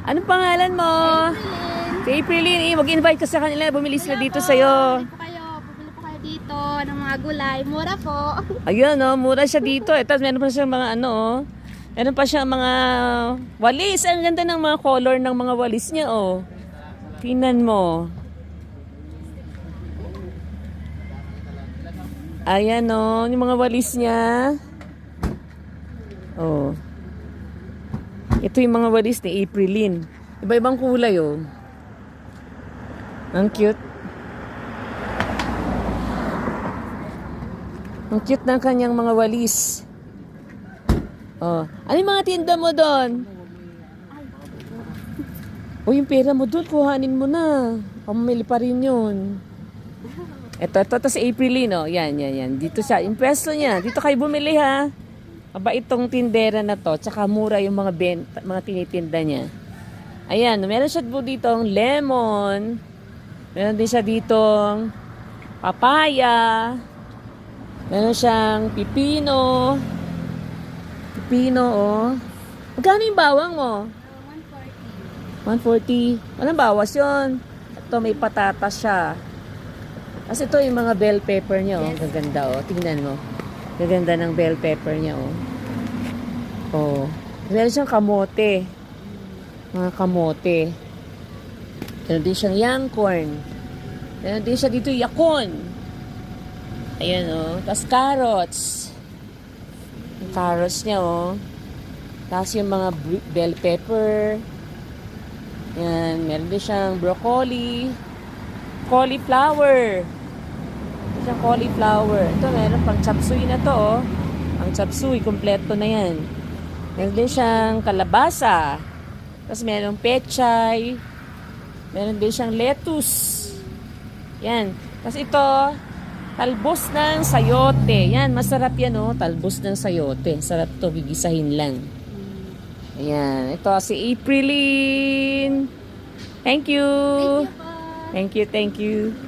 Anong pangalan mo? Si Aprilyn. Mag-invite ka sa kanila. Bumili sila dito sa'yo. Bumili po kayo dito ng mga gulay. Mura po. Ayun, no? Mura siya dito. Tapos meron pa siyang mga ano, oh. Meron pa siyang mga walis. Ang ganda ng mga color ng mga walis niya, oh. Tingnan mo. Ayan, oh. Yung mga walis niya. Oh. Ito yung mga walis ni Aprilyn. Iba-ibang kulay, oh. Ang cute. Ang cute ng kanyang mga walis. Oh. Ano yung mga tinda mo doon? O yung pera mo doon, kuhanin mo na. Pamamili pa rin yun. Ito si Aprilyn, oh. Yan. Dito siya. Yung pwesto niya. Dito kayo bumili, ha. Aba, itong tindera na to. Tsaka mura yung mga tinitinda niya. Ayan. Meron siya po ditong lemon. Meron din siya ditong papaya. Meron siyang pipino. Pipino, oh. Magkano yung bawang mo? 140. Walang bawas yun. Ito, may patatas siya. Kasi ito yung mga bell pepper niya, oh. Gaganda, oh. Tingnan mo. Gaganda ng bell pepper niya, oh. Oh. Meron siyang kamote. Mga kamote. Meron din siyang young corn. Meron din siya dito yakon. Ayan, oh. Tapos carrots. Yung carrots niya, oh. Tapos yung mga bell pepper. Yan. Meron din siyang broccoli. Cauliflower. Meron siyang cauliflower. Ito, meron pang chop suey na to, oh. Ang chop suey, kompleto na yan. Meron din siyang kalabasa. Tapos meron pechay. Meron din siyang lettuce. Yan. Tapos ito, talbos ng sayote. Yan, masarap yan, oh. Talbos ng sayote. Sarap to, gigisahin lang. Ayan. Ito si Aprilyn. Thank you. Thank you po. Thank you.